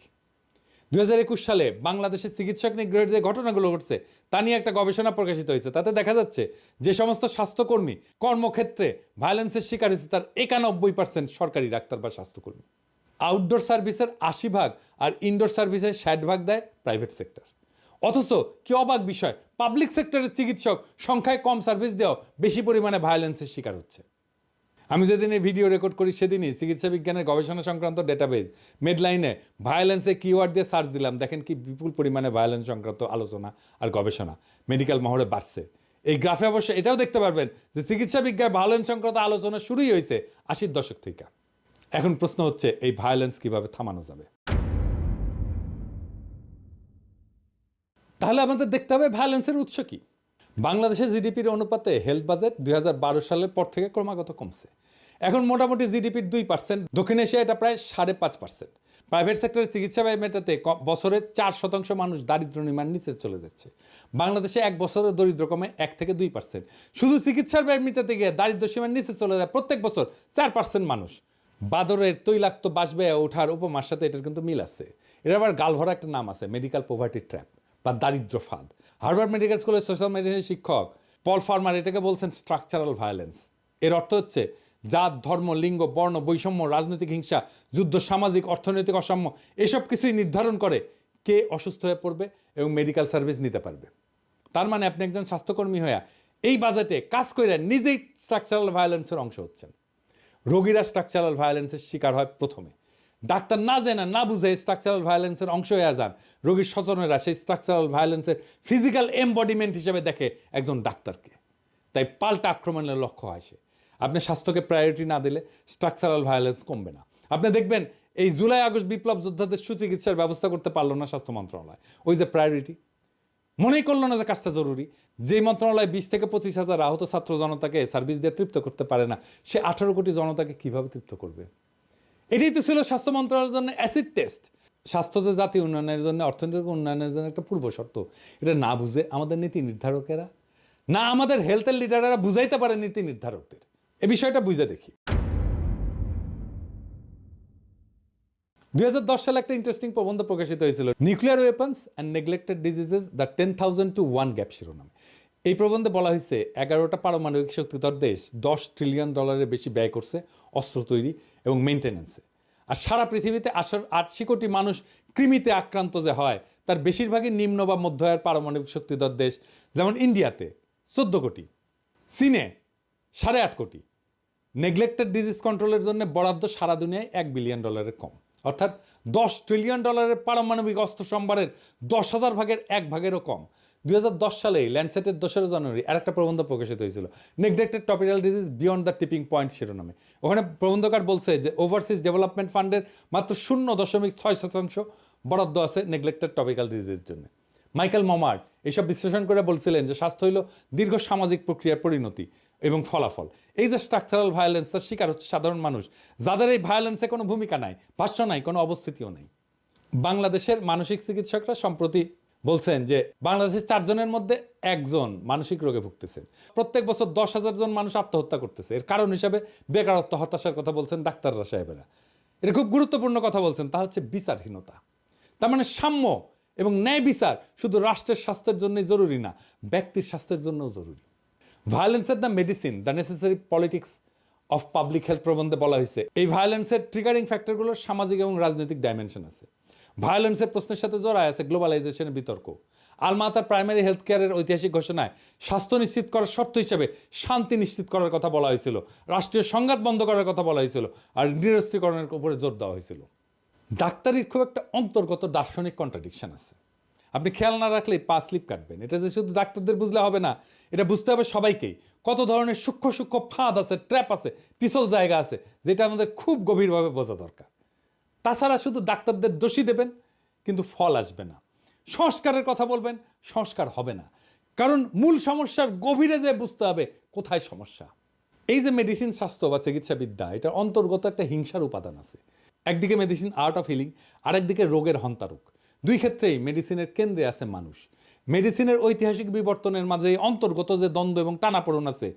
2021 সালে বাংলাদেশের চিকিৎসক নিগ্রহের যে ঘটনাগুলো ঘটছে তা নিয়ে একটা গবেষণা প্রকাশিত হয়েছে। তাতে দেখা যাচ্ছে যে সমস্ত স্বাস্থ্যকর্মী কর্মক্ষেত্রে ভায়োলেন্সের শিকার হয়েছে তার 91% সরকারি ডাক্তার বা স্বাস্থ্যকর্মী। আউটডোর সার্ভিসের 80% আর ইনডোর সার্ভিসের 60% দেয় প্রাইভেট সেক্টর। অথচ কি অবাক বিষয়, পাবলিক সেক্টরের চিকিৎসক সংখ্যায় কম সার্ভিস দেওয়া বেশি পরিমাণে ভায়োলেন্সের শিকার হচ্ছে। আমি যেদিন এই ভিডিও রেকর্ড করি সেদিনই চিকিৎসা বিজ্ঞানের গবেষণা সংক্রান্ত ডেটাবেজ মেডলাইনে ভায়োলেন্সে কিওয়ার্ড দিয়ে সার্চ দিলাম, দেখেন কি বিপুল পরিমাণে ভায়োলেন্স সংক্রান্ত আলোচনা আর গবেষণা মেডিকেল মহলে বাড়ছে। এই গ্রাফে অবশ্য এটাও দেখতে পারবেন যে চিকিৎসা বিজ্ঞান ভায়োলেন্স সংক্রান্ত আলোচনা শুরুই হয়েছে 80-র দশক থেকে। এখন প্রশ্ন হচ্ছে এই ভায়োলেন্স কিভাবে থামানো যাবে? তাহলে আমাদের দেখতে হবে ভায়োলেন্সের উৎস কি। বাংলাদেশের জিডিপির অনুপাতে হেলথ বাজেট 2012 সালের পর থেকে ক্রমাগত কমছে। এখন মোটামুটি জিডিপির 2%, দক্ষিণ এশিয়া এটা প্রায় 5.5%। প্রাইভেট সেক্টরে চিকিৎসা ব্যয় মেটাতে বছরে 4% মানুষ দারিদ্র সীমার নিচে চলে যাচ্ছে। বাংলাদেশে এক বছরে দরিদ্র কমে 1 থেকে 2%। শুধু চিকিৎসার ব্যয় মেটাতে গিয়ে দারিদ্র সীমার নিচে চলে যায় প্রত্যেক বছর 4% মানুষ। বাদরের তৈলাক্ত বাস ব্যয় ওঠার উপমার সাথে এটার কিন্তু মিল আছে। এর আবার গালভরা একটা নাম আছে, মেডিকেল পভার্টি ট্র্যাপ বা দারিদ্র ফাঁদ। হার্ভার্ড মেডিকেল স্কুলের সোশ্যাল মেডিসিনের শিক্ষক পল ফার্মার এটাকে বলছেন স্ট্রাকচারাল ভায়োলেন্স। এর অর্থ হচ্ছে জাত, ধর্ম, লিঙ্গ, বর্ণ বৈষম্য, রাজনৈতিক হিংসা, যুদ্ধ, সামাজিক অর্থনৈতিক অসাম্য এসব কিছুই নির্ধারণ করে কে অসুস্থ হয়ে পড়বে এবং মেডিকেল সার্ভিস নিতে পারবে। তার মানে আপনি একজন স্বাস্থ্যকর্মী হয়ে এই বাজেটে কাজ করে নিজেই স্ট্রাকচারাল ভায়োলেন্সের অংশ হচ্ছেন। রোগীরা স্ট্রাকচারাল ভায়োলেন্সের শিকার হয় প্রথমে। ডাক্তার না জেনে না বুঝে স্ট্রাকচারাল ভায়োলেন্সের অংশ হয়ে যান। রোগীর স্বজনেরা সেই স্ট্রাকচারাল ভায়োলেন্সের ফিজিক্যাল এমবডিমেন্ট হিসেবে দেখে একজন ডাক্তারকে। তাই পাল্টা আক্রমণের লক্ষ্য হয় সে। আপনি স্বাস্থ্যকে প্রায়োরিটি না দিলে স্ট্রাকচারাল ভায়োলেন্স কমবে না। আপনি দেখবেন এই জুলাই আগস্ট বিপ্লব যোদ্ধাদের সুচিকিৎসার ব্যবস্থা করতে পারলো না স্বাস্থ্য মন্ত্রণালয়। ওই যে প্রায়োরিটি মনেই করলো না যে কাজটা জরুরি। যে মন্ত্রণালয় 20 থেকে 25,000 আহত ছাত্র জনতাকে সার্ভিস দিয়ে তৃপ্ত করতে পারে না, সে 18 কোটি জনতাকে কিভাবে তৃপ্ত করবে? এটাই তো ছিল স্বাস্থ্য মন্ত্রণালয়ের জন্য অ্যাসিড টেস্ট। স্বাস্থ্য যে জাতীয় উন্নয়নের জন্য, অর্থনৈতিক উন্নয়নের জন্য একটা পূর্ব শর্ত, এটা না বুঝে আমাদের নীতি নির্ধারকেরা, না আমাদের হেলথের লিডাররা বুঝাইতে পারে নীতি নির্ধারকদের। এ বিষয়টা বুঝে দেখি। 2010 সালে একটা ইন্টারেস্টিং প্রবন্ধ প্রকাশিত হয়েছিল, nuclear weapons and neglected diseases the 10,000 to 1 gap শিরোনামে। এই প্রবন্ধে বলা হয়েছে 11টা পারমাণবিক শক্তিধর দেশ $10 ট্রিলিয়ন বেশি ব্যয় করছে অস্ত্র তৈরি এবং মেনটেন্যান্সে। আর সারা পৃথিবীতে 80 কোটি মানুষ কৃমিতে আক্রান্ত যে হয় তার বেশিরভাগই নিম্ন বা মধ্য আয়ের পারমাণবিক শক্তিধর দেশ। যেমন ইন্ডিয়াতে 14 কোটি, চীনে 8.5 কোটি। নেগলেক্টেড ডিজিজ কন্ট্রোলের জন্য বরাদ্দ সারা দুনিয়ায় $1 বিলিয়ন কম। অর্থাৎ $10 ট্রিলিয়ন পারমাণবিক অস্ত্র সম্ভারের 10,000 ভাগের 1 ভাগেরও কম। 2010 সালে ল্যান্ডসেটের 2 জানুয়ারি আরেকটা প্রবন্ধ প্রকাশিত হয়েছিল, neglected tropical disease beyond the tipping point শিরোনামে। ওখানে প্রবন্ধকার বলছে যে ওভারসিজ ডেভেলপমেন্ট ফান্ডের মাত্র 0.6% বরাদ্দ আছে নেগলেক্টেড টপিক্যাল ডিজিজের জন্য। মাইকেল মমার্ট এইসব বিশ্লেষণ করে বলছিলেন যে স্বাস্থ্য হইল দীর্ঘ সামাজিক প্রক্রিয়ার পরিণতি এবং ফলাফল। এই যে স্ট্রাকচারাল ভায়োলেন্স, তার শিকার হচ্ছে সাধারণ মানুষ, যাদের এই ভায়োলেন্সে কোনো ভূমিকা নাই, ভাষ্য নাই, কোনো অবস্থিতিও নাই। বাংলাদেশের মানসিক চিকিৎসকরা সম্প্রতি বলছেন যে বাংলাদেশের 4 জনের মধ্যে 1 জন মানসিক রোগে ভুগতেছেন। প্রত্যেক বছর 10,000 জন মানুষ আত্মহত্যা করতেছে। এর কারণ হিসাবে বেকারত্ব, হতাশার কথা বলছেন ডাক্তাররা সাহেবেরা। এটা খুব গুরুত্বপূর্ণ কথা বলছেন, তা হচ্ছে বিচারহীনতা। তার মানে সাম্য এবং ন্যায় বিচার শুধু রাষ্ট্রের স্বাস্থ্যের জন্যই জরুরি না, ব্যক্তির স্বাস্থ্যের জন্যও জরুরি। ভায়োলেন্সের the medicine the necessary politics of public health প্রবন্ধে বলা হয়েছে এই ভায়োলেন্সের ট্রিগারিং ফ্যাক্টরগুলোর সামাজিক এবং রাজনৈতিক ডাইমেনশন আছে। ভায়োলেন্সের প্রশ্নের সাথে জড়ায় আছে গ্লোবালাইজেশনের বিতর্ক। আলমা তার প্রাইমারি হেলথ কেয়ারের ঐতিহাসিক ঘোষণায় স্বাস্থ্য নিশ্চিত করার শর্ত হিসেবে শান্তি নিশ্চিত করার কথা বলা হয়েছিল, রাষ্ট্রীয় সংঘাত বন্ধ করার কথা বলা হয়েছিল, আর নিরস্ত্রীকরণের উপরে জোর দেওয়া হয়েছিল। ডাক্তারির খুব একটা অন্তর্গত দার্শনিক কন্ট্রাডিকশন আছে। আপনি খেয়াল না রাখলেই পা স্লিপ কাটবেন। এটা যে শুধু ডাক্তারদের বুঝলে হবে না, এটা বুঝতে হবে সবাইকেই। কত ধরনের সূক্ষ্ম সূক্ষ্ম ফাঁদ আছে, ট্র্যাপ আছে, পিছল জায়গা আছে, যেটা আমাদের খুব গভীরভাবে বোঝা দরকার। তাছাড়া শুধু ডাক্তারদের দোষী দেবেন কিন্তু ফল আসবে না। সংস্কারের কথা বলবেন, সংস্কার হবে না। কারণ মূল সমস্যার গভীরে যে বুঝতে হবে কোথায় সমস্যা। এই যে মেডিসিন শাস্ত্র বা চিকিৎসাবিদ্যা, এটার অন্তর্গত একটা হিংসার উপাদান আছে। একদিকে মেডিসিন আর্ট অফ হিলিং, আরেকদিকে রোগের হন্তারোগ। দুই ক্ষেত্রেই মেডিসিনের কেন্দ্রে আছে মানুষ। মেডিসিনের ঐতিহাসিক বিবর্তনের মাঝে অন্তর্গত যে দ্বন্দ্ব এবং টানাপোড়েন আছে,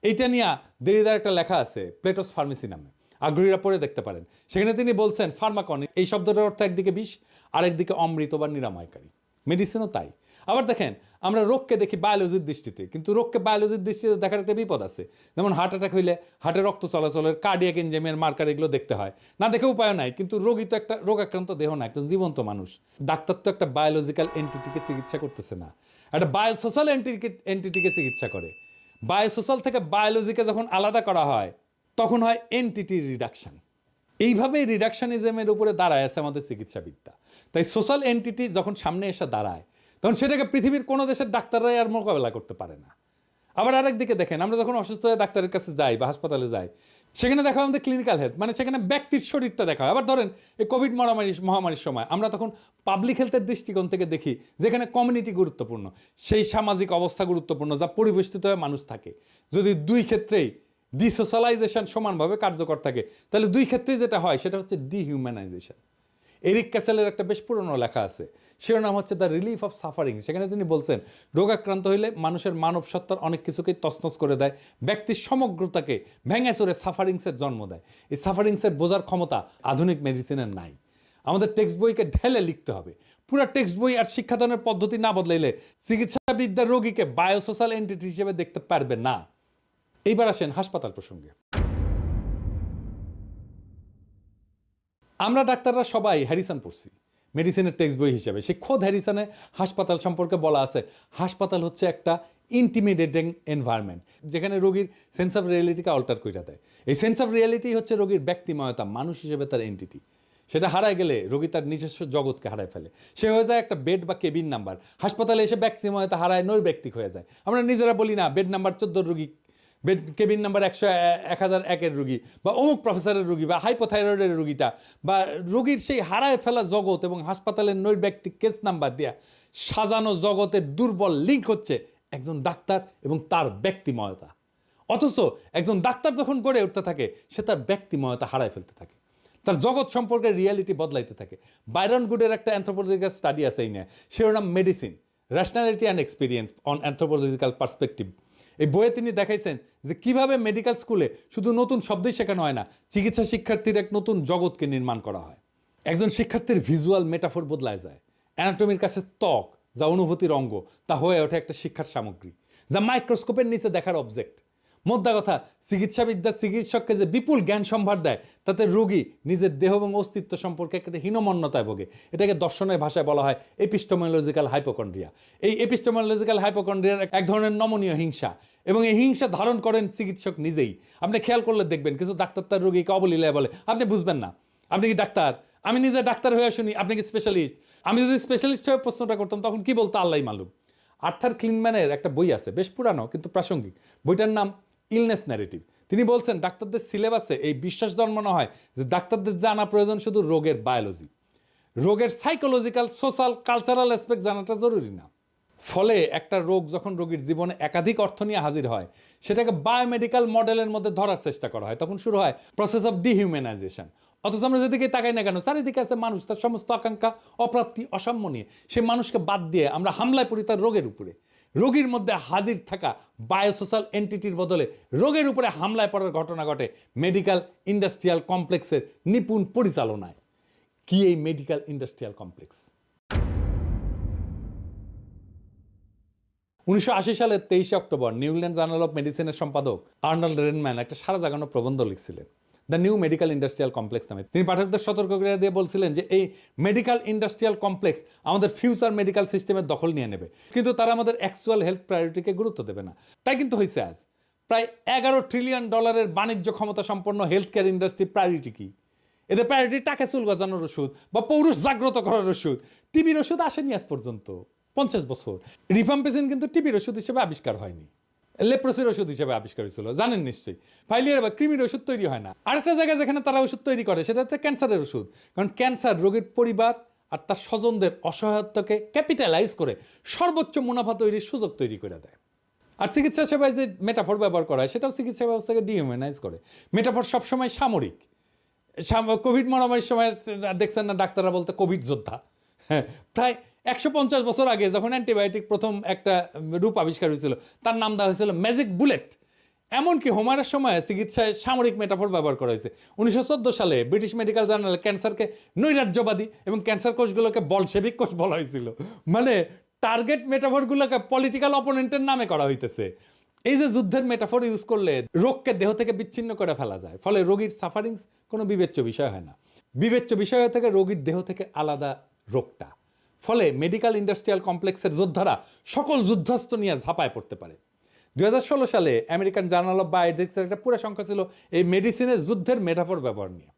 এইটা নিয়ে দেরিদার একটা লেখা আছে প্লেটোস ফার্মেসি নামে, আগ্রহীরা পড়ে দেখতে পারেন। সেখানে তিনি বলছেন ফার্মাকন এই শব্দটার অর্থ একদিকে বিষ, আরেকদিকে অমৃত বা নিরাময়কারী। মেডিসিনও তাই। আবার দেখেন, আমরা রোগকে দেখি বায়োলজির দৃষ্টিতে, কিন্তু রোগকে বায়োলজির দৃষ্টিতে দেখার একটা বিপদ আছে। যেমন হার্ট অ্যাটাক হইলে হার্টের রক্ত চলাচলের কার্ডিয়াক এনজাইমের মার্কার এগুলো দেখতে হয়, না দেখে উপায় নাই। কিন্তু রোগী তো একটা রোগাক্রান্ত দেহ না, একটা জীবন্ত মানুষ। ডাক্তার তো একটা বায়োলজিক্যাল এন্টিটিকে চিকিৎসা করতেছে না, একটা বায়োসোশ্যাল এন্টিটিকে চিকিৎসা করে। বায়োসোশ্যাল থেকে বায়োলজিকে যখন আলাদা করা হয় তখন হয় এন্টিটি রিডাকশন। এইভাবেই রিডাকশনিজমের উপরে দাঁড়ায় আছে আমাদের চিকিৎসাবিদ্যা। তাই সোশ্যাল এন্টিটি যখন সামনে এসে দাঁড়ায় তখন সেটাকে পৃথিবীর কোনো দেশের ডাক্তাররাই আর মোকাবেলা করতে পারে না। আবার আরেকদিকে দেখেন, আমরা যখন অসুস্থ হয়ে ডাক্তারের কাছে যাই বা হাসপাতালে যাই, সেখানে দেখা হয় আমাদের ক্লিনিক্যাল হেলথ, মানে সেখানে ব্যক্তির শরীরটা দেখা হয়। আবার ধরেন এই কোভিড মহামারীর সময় আমরা তখন পাবলিক হেলথের দৃষ্টিকোণ থেকে দেখি, যেখানে কমিউনিটি গুরুত্বপূর্ণ, সেই সামাজিক অবস্থা গুরুত্বপূর্ণ যা পরিবেষ্টিত হয়ে মানুষ থাকে। যদি দুই ক্ষেত্রেই ডিসোশ্যালাইজেশন সমানভাবে কার্যকর থাকে, তাহলে দুই ক্ষেত্রেই যেটা হয় সেটা হচ্ছে ডিহিউম্যানাইজেশন। এরিক ক্যাসেলের একটা বেশ পুরনো লেখা আছে, শিরোনাম হচ্ছে দ্য রিলিফ অফ সাফারিং। সেখানে তিনি বলছেন, রোগাক্রান্ত হইলে মানুষের মানব সত্তার অনেক কিছুকেই তছনছ করে দেয়, ব্যক্তির সমগ্রতাকে ভেঙে চড়ে সাফারিংসের জন্ম দেয়। এই সাফারিংসের বোঝার ক্ষমতা আধুনিক মেডিসিনের নাই। আমাদের টেক্সট বইকে ঢেলে লিখতে হবে। পুরো টেক্সট বই আর শিক্ষাদানের পদ্ধতি না বদলাইলে চিকিৎসাবিদ্যার রোগীকে বায়োসোশ্যাল এন্টিটি হিসেবে দেখতে পারবে না। এইবার আসেন হাসপাতাল প্রসঙ্গে। আমরা ডাক্তাররা সবাই হ্যারিসন পড়ছি মেডিসিনের টেক্সট বই হিসেবে। সে খোদ হ্যারিসনে হাসপাতাল সম্পর্কে বলা আছে, হাসপাতাল হচ্ছে একটা ইন্টিমিডেটিং এনভায়রনমেন্ট যেখানে রোগীর সেন্স অফ রিয়েলিটিকে অল্টার করে দেয়। এই সেন্স অফ রিয়েলিটি হচ্ছে রোগীর ব্যক্তিময়তা, মানুষ হিসেবে তার এন্টিটি। সেটা হারায় গেলে রোগী তার নিজস্ব জগৎকে হারায় ফেলে। সে হয়ে যায় একটা বেড বা কেবিন নাম্বার। হাসপাতালে এসে ব্যক্তিময়তা হারায়, নৈর্ব্যক্তিক হয়ে যায়। আমরা নিজেরা বলি না বেড নাম্বার 14 রোগী, বেড কেবিন নাম্বার 1001-এর রুগী, বা অমুক প্রফেসরের রুগী, বা হাইপোথাইরয়েডের রুগীটা, বা রোগীর সেই হারায় ফেলা জগৎ এবং হাসপাতালের নৈর্ব্যক্তিক কেস নাম্বার দিয়া সাজানো জগতের দুর্বল লিঙ্ক হচ্ছে একজন ডাক্তার এবং তার ব্যক্তিময়তা। অথচ একজন ডাক্তার যখন গড়ে উঠতে থাকে, সে তার ব্যক্তিময়তা হারায় ফেলতে থাকে, তার জগৎ সম্পর্কে রিয়ালিটি বদলাইতে থাকে। বাইরন গুডের একটা অ্যানথ্রোপোলজিক্যাল স্টাডি আছে এই নিয়ে, শিরোনাম medicine, rationality and experience on anthropological perspective. এই বইয়ে তিনি দেখাইছেন যে কিভাবে মেডিকেল স্কুলে শুধু নতুন শব্দই শেখানো হয় না, চিকিৎসা শিক্ষার্থীর এক নতুন জগৎকে নির্মাণ করা হয়। একজন শিক্ষার্থীর ভিজুয়াল মেটাফোর বদলায় যায়। অ্যানাটমির কাছে ত্বক যা অনুভূতির অঙ্গ, তা হয়ে ওঠে একটা শিক্ষার সামগ্রী, যা মাইক্রোস্কোপের নিচে দেখার অবজেক্ট। মোদ্দা কথা, চিকিৎসাবিদ্যা চিকিৎসককে যে বিপুল জ্ঞান সম্ভার দেয়, তাতে রোগী নিজের দেহ এবং অস্তিত্ব সম্পর্কে একটা হীনমন্যতায় ভোগে। এটাকে দর্শনের ভাষায় বলা হয় এপিস্টেমোলজিক্যাল হাইপোকন্ড্রিয়া। এই এপিস্টেমোলজিক্যাল হাইপোকন্ড্রিয়ার এক ধরনের নমনীয় হিংসা, এবং এই হিংসা ধারণ করেন চিকিৎসক নিজেই। আপনি খেয়াল করলে দেখবেন কিছু ডাক্তার তার রোগীকে অবলীলায় বলে, আপনি বুঝবেন না, আপনি কি ডাক্তার? আমি নিজে ডাক্তার হয়ে শুনি, আপনি কি স্পেশালিস্ট? আমি যদি স্পেশালিস্ট হয়ে প্রশ্নটা করতাম তখন কি বলতো আল্লাহই মালুম। আর্থার ক্লিনম্যানের একটা বই আছে, বেশ পুরানো কিন্তু প্রাসঙ্গিক। বইটার নাম ইলনেস ন্যারেটিভ। তিনি বলছেন, ডাক্তারদের সিলেবাসে এই বিশ্বাস জন্মানো হয় যে ডাক্তারদের জানা প্রয়োজন শুধু রোগের বায়োলজি, রোগের সাইকোলজিক্যাল, সোশ্যাল, কালচারাল অ্যাসপেক্ট জানাটা জরুরি না। ফলে একটা রোগ যখন রোগীর জীবনে একাধিক অর্থ নিয়ে হাজির হয়, সেটাকে বায়োমেডিক্যাল মডেলের মধ্যে ধরার চেষ্টা করা হয়। তখন শুরু হয় প্রসেস অফ ডিহিউম্যানাইজেশন। অথচ আমরা যেদিকে তাকাই না কেন, চারিদিকে আছে মানুষ, তার সমস্ত আকাঙ্ক্ষা, অপ্রাপ্তি, অসাম্য নিয়ে। সেই মানুষকে বাদ দিয়ে আমরা হামলায় পড়ি তার রোগের উপরে। রোগীর মধ্যে হাজির থাকা বায়োসোশ্যাল এন্টিটির বদলে রোগের উপরে হামলায় পড়ার ঘটনা ঘটে মেডিকেল ইন্ডাস্ট্রিয়াল কমপ্লেক্সের নিপুণ পরিচালনায়। কি এই মেডিকেল ইন্ডাস্ট্রিয়াল কমপ্লেক্স? 1980 সালের 23 October New England journal of মেডিসিনের সম্পাদক আর্নল্ড রেনম্যান একটা সারা জাগানো প্রবন্ধ লিখছিলেন the new medical industrial complex নামে। তিনি পাঠকদের সতর্ক করে দিয়ে বলছিলেন যে এই মেডিকেল ইন্ডাস্ট্রিয়াল কমপ্লেক্স আমাদের ফিউচার মেডিকেল সিস্টেমের দখল নিয়ে নেবে, কিন্তু তারা আমাদের অ্যাকচুয়াল হেলথ প্রায়োরিটিকে গুরুত্ব দেবে না। তাই কিন্তু হয়েছে আজ প্রায় $11 ট্রিলিয়ন বাণিজ্য ক্ষমতা সম্পন্ন হেলথ কেয়ার ইন্ডাস্ট্রি প্রায়োরিটি কি? এদের প্রায়োরিটি টাকা চুল গজানোর ওষুধ বা পৌরুষ জাগ্রত করার ওষুধ। টিবির ওষুধ আসেনি আজ পর্যন্ত 50 বছর। রিফাম্পিসিন কিন্তু টিবির ওষুধ হিসেবে আবিষ্কার হয়নি, লেপ্রোসির ওষুধ হিসেবে আবিষ্কার হয়েছিল, জানেন নিশ্চয়ই। ফাইলিয়ার বা কৃমির ওষুধ তৈরি হয় না। আরেকটা জায়গায় যেখানে তারা ওষুধ তৈরি করে সেটা হচ্ছে ক্যান্সারের ওষুধ, কারণ ক্যান্সার রোগীর পরিবার আর তার স্বজনদের অসহায়ত্বকে ক্যাপিটালাইজ করে সর্বোচ্চ মুনাফা তৈরির সুযোগ তৈরি করে দেয়। আর চিকিৎসা সেবায় যে মেটাফর ব্যবহার করা হয় সেটাও চিকিৎসা ব্যবস্থাকে ডিহিউম্যানাইজ করে। মেটাফর সবসময় সামরিক। কোভিড মহামারীর সময় দেখছেন না ডাক্তাররা বলতে কোভিড যোদ্ধা। হ্যাঁ, প্রায় 150 বছর আগে যখন অ্যান্টিবায়োটিক প্রথম একটা রূপ আবিষ্কার হয়েছিল তার নাম দেওয়া হয়েছিল ম্যাজিক বুলেট। এমনকি হোমারের সময় চিকিৎসায় সামরিক মেটাফর ব্যবহার করা হয়েছে। 1914 সালে ব্রিটিশ মেডিকেল জার্নালে ক্যান্সারকে নৈরাজ্যবাদী এবং ক্যান্সার কোষগুলোকে বলশেবিক কোষ বলা হয়েছিল। মানে টার্গেট মেটাফরগুলোকে পলিটিক্যাল অপোনেন্টের নামে করা হইতেছে। এই যে যুদ্ধের মেটাফর ইউজ করলে রোগকে দেহ থেকে বিচ্ছিন্ন করে ফেলা যায়, ফলে রোগীর সাফারিংস কোনো বিবেচ্য বিষয় হয় না। বিবেচ্য বিষয় থেকে রোগীর দেহ থেকে আলাদা রোগটা। ফলে মেডিকেল ইন্ডাস্ট্রিয়াল কমপ্লেক্সের যোদ্ধারা সকল যুদ্ধাস্ত্র নিয়ে ঝাঁপায় পড়তে পারে। 2016 সালে আমেরিকান জার্নাল অফ বায়োএথিক্সের একটা পুরো সংখ্যা ছিল এই মেডিসিনের যুদ্ধের মেটাফর ব্যবহার নিয়ে।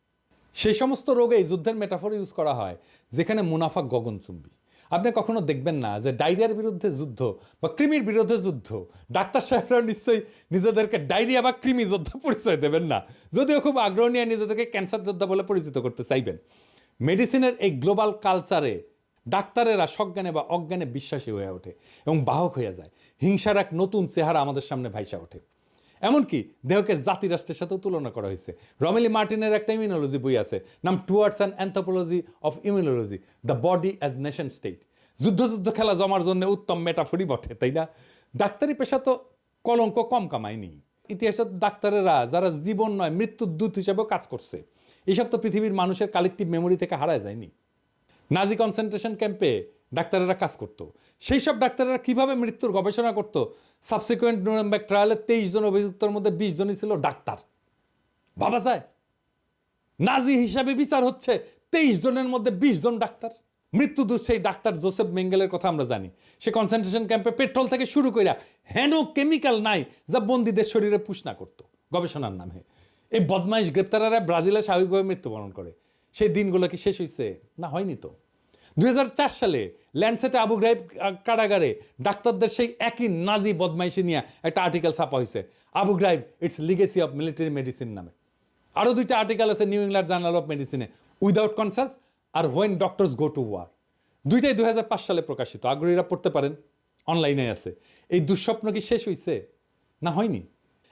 সেই সমস্ত রোগেই যুদ্ধের মেটাফর ইউজ করা হয় যেখানে মুনাফা গগনচুম্বী। আপনি কখনো দেখবেন না যে ডায়রিয়ার বিরুদ্ধে যুদ্ধ বা কৃমির বিরুদ্ধে যুদ্ধ, ডাক্তার সাহেবরা নিশ্চয়ই নিজেদেরকে ডায়রিয়া বা কৃমি যোদ্ধা পরিচয় দেবেন না, যদিও খুব আগ্রহ নিয়ে নিজেদেরকে ক্যান্সার যোদ্ধা বলে পরিচিত করতে চাইবেন। মেডিসিনের এই গ্লোবাল কালচারে ডাক্তারেরা সজ্ঞানে বা অজ্ঞানে বিশ্বাসী হয়ে ওঠে এবং বাহক হয়ে যায়। হিংসার এক নতুন চেহারা আমাদের সামনে ভাইসা ওঠে। এমনকি দেহকে জাতিরাষ্ট্রের সাথেও তুলনা করা হয়েছে। রমেলি মার্টিনের একটা ইমিউনোলজি বই আছে, নাম towards an anthropology of immunology, the body as nation state. যুদ্ধ খেলা জমার জন্য উত্তম মেটাফরি বটে, তাই না? ডাক্তারি পেশা তো কলঙ্ক কম কামায়নি। ইতিহাসে ডাক্তারেরা যারা জীবন নয় মৃত্যুর দূত হিসেবেও কাজ করছে, এইসব তো পৃথিবীর মানুষের কালেকটিভ মেমোরি থেকে হারায় যায়নি। নাজি কনসেন্ট্রেশন ক্যাম্পে ডাক্তারেরা কাজ করতো। সেই সব ডাক্তারেরা কিভাবে মৃত্যুর গবেষণা করতো। সাবসিকুয়েন্ট নুরেমবার্গ ট্রায়ালে 23 জন অভিযুক্তের মধ্যে 20 জনই ছিল ডাক্তার। ভাবা যায়, নাজি হিসাবে বিচার হচ্ছে 23 জনের মধ্যে 20 জন ডাক্তার। মৃত্যুদূত সেই ডাক্তার জোসেফ মেঙ্গেলের কথা আমরা জানি। সে কনসেন্ট্রেশন ক্যাম্পে পেট্রোল থেকে শুরু করে হেন কেমিক্যাল নাই যা বন্দীদের শরীরে পুষ না করতো গবেষণার নামে। এই বদমাইশ গ্রেপ্তারেরা ব্রাজিলে স্বাভাবিকভাবে মৃত্যুবরণ করে। সেই দিনগুলো কি শেষ হয়েছে? না, হয়নি তো। 2004 সালে ল্যান্ডসেটে আবু গ্রাইব কারাগারে ডাক্তারদের সেই একই নাজি বদমাইশি নিয়ে একটা আর্টিকেল ছাপা হয়েছে, Abu Ghraib its legacy of military medicine নামে। আরও 2টা আর্টিকেল আছে নিউ ইংল্যান্ড জার্নাল অফ মেডিসিনে, উইদাউট কনসাস আর when doctors go to war. 2টাই 2005 সালে প্রকাশিত। আগ্রহীরা পড়তে পারেন, অনলাইনে আছে। এই দুঃস্বপ্ন কি শেষ হয়েছে? না, হয়নি।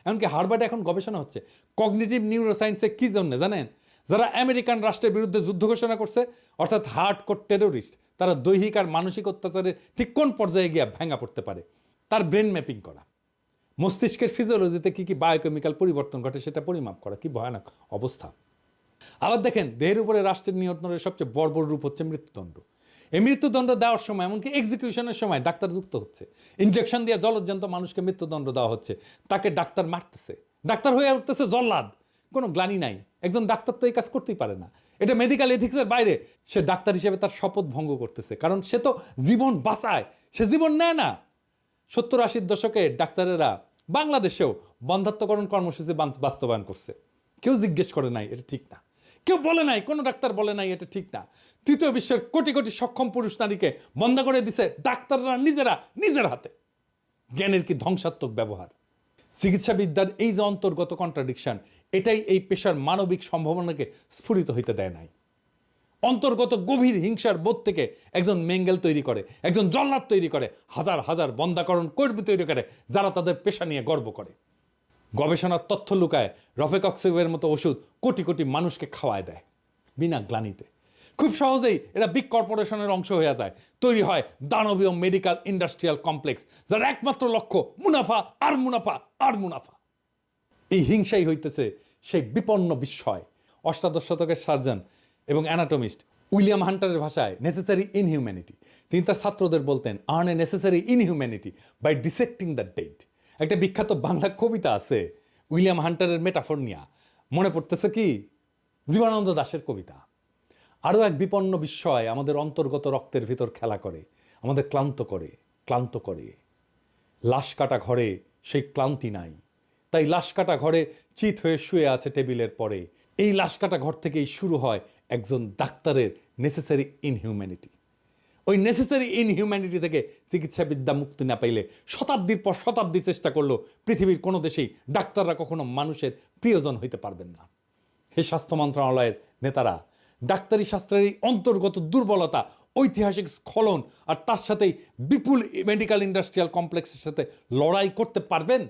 এমনকি হার্ভার্ডে এখন গবেষণা হচ্ছে কগনিটিভ নিউরোসায়েন্সে। কি জন্য জানেন? যারা আমেরিকান রাষ্ট্রের বিরুদ্ধে যুদ্ধ ঘোষণা করছে, অর্থাৎ হার্ডকোর টেরোরিস্ট, তারা দৈহিক আর মানসিক অত্যাচারে ঠিক কোন পর্যায়ে গিয়ে ভেঙা পড়তে পারে তার ব্রেন ম্যাপিং করা, মস্তিষ্কের ফিজিওলজিতে কি কি বায়োকেমিক্যাল পরিবর্তন ঘটে সেটা পরিমাপ করা। কি ভয়ানক অবস্থা! আবার দেখেন, দেহের উপরে রাষ্ট্রের নিয়ন্ত্রণের সবচেয়ে বর্বর রূপ হচ্ছে মৃত্যুদণ্ড। এই মৃত্যুদণ্ড দেওয়ার সময়, এমনকি এক্সিকিউশনের সময় ডাক্তার যুক্ত হচ্ছে। ইনজেকশন দিয়ে জলজ্জান্ত মানুষকে মৃত্যুদণ্ড দেওয়া হচ্ছে, তাকে ডাক্তার মারতেছে, ডাক্তার হয়ে উঠতেছে জল্লাদ। কোনো গ্লানি নাই। একজন ডাক্তার তো এই কাজ করতেই পারে না, এটা মেডিকেল এথিক্সের বাইরে। সে ডাক্তার হিসেবে তার শপথ ভঙ্গ করতেছে, কারণ সে তো জীবন বাঁচায়, সে জীবন নেয় না। 70-80 দশকে ডাক্তারেরা বাংলাদেশেও বন্ধাত্মকরণ কর্মসূচি বাস্তবায়ন করছে। কেউ জিজ্ঞেস করে নাই এটা ঠিক না, কেউ বলে নাই, কোনো ডাক্তার বলে নাই এটা ঠিক না। তৃতীয় বিশ্বের কোটি কোটি সক্ষম পুরুষ নারীকে বন্ধ করে দিছে ডাক্তাররা নিজের হাতে। জ্ঞানের কি ধ্বংসাত্মক ব্যবহার! চিকিৎসাবিদ্যার এই যে অন্তর্গত কন্ট্রাডিকশন, এটাই এই পেশার মানবিক সম্ভাবনাকে স্ফুরিত হইতে দেয় নাই। অন্তর্গত গভীর হিংসার বোধ থেকে একজন মেঙ্গেল তৈরি করে, একজন জল্লাদ তৈরি করে, হাজার হাজার বন্ধাকরণ কর্মী তৈরি করে, যারা তাদের পেশা নিয়ে গর্ব করে। গবেষণার তথ্য লুকায় রফেকক্সিবের মতো ওষুধ কোটি কোটি মানুষকে খাওয়ায় দেয় বিনা গ্লানিতে। খুব সহজেই এরা বিগ কর্পোরেশনের অংশ হয়ে যায়। তৈরি হয় দানবীয় মেডিকেল ইন্ডাস্ট্রিয়াল কমপ্লেক্স, যার একমাত্র লক্ষ্য মুনাফা আর মুনাফা আর মুনাফা। এই হিংসাই হইতেছে সেই বিপন্ন বিস্ময়। 18 শতকের সার্জন এবং অ্যানাটমিস্ট উইলিয়াম হান্টারের ভাষায় নেসেসারি ইনহিউম্যানিটি। তিনি তার ছাত্রদের বলতেন, earn a necessary inhumanity by dissecting the dead. একটা বিখ্যাত বাংলা কবিতা আছে উইলিয়াম হান্টারের মেটাফর নিয়া, মনে পড়তেছে কি? জীবনানন্দ দাশের কবিতা। আরও এক বিপন্ন বিস্ময় আমাদের অন্তর্গত রক্তের ভিতর খেলা করে, আমাদের ক্লান্ত করে। লাশ কাটা ঘরে সেই ক্লান্তি নাই, তাই লাশ কাটা ঘরে চিত হয়ে শুয়ে আছে টেবিলের পরে। এই লাশ কাটা ঘর থেকেই শুরু হয় একজন ডাক্তারের নেসেসারি ইনহিউম্যানিটি। ওই নেসেসারি ইনহিউম্যানিটি থেকে চিকিৎসাবিদ্যা মুক্তি না পাইলে শতাব্দীর পর শতাব্দী চেষ্টা করলেও পৃথিবীর কোনো দেশেই ডাক্তাররা কখনো মানুষের প্রিয়জন হইতে পারবেন না। হে স্বাস্থ্য মন্ত্রণালয়ের নেতারা, ডাক্তারি শাস্ত্রের এই অন্তর্গত দুর্বলতা, ঐতিহাসিক স্খলন আর তার সাথেই বিপুল মেডিকেল ইন্ডাস্ট্রিয়াল কমপ্লেক্সের সাথে লড়াই করতে পারবেন?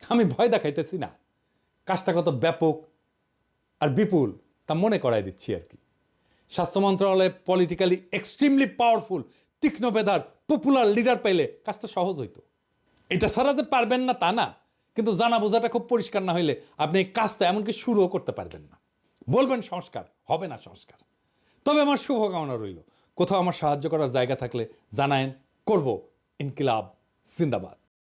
আমি ভয় দেখাইতেছি না, কাজটা কত ব্যাপক আর বিপুল তা মনে করাই দিচ্ছি আর কি। স্বাস্থ্য মন্ত্রণালয়ে পলিটিক্যালি এক্সট্রিমলি পাওয়ারফুল তীক্ষ্ণ মেধার পপুলার লিডার পেলে কাজটা সহজ হইতো। এটা ছাড়া যে পারবেন না তা না, কিন্তু জানা বোঝাটা খুব পরিষ্কার না হইলে আপনি এই কাজটা এমনকি শুরুও করতে পারবেন না। বলবেন সংস্কার, হবে না সংস্কার। তবে আমার শুভকামনা রইল, কোথাও আমার সাহায্য করার জায়গা থাকলে জানায়েন, করব। ইনকিলাব জিন্দাবাদ।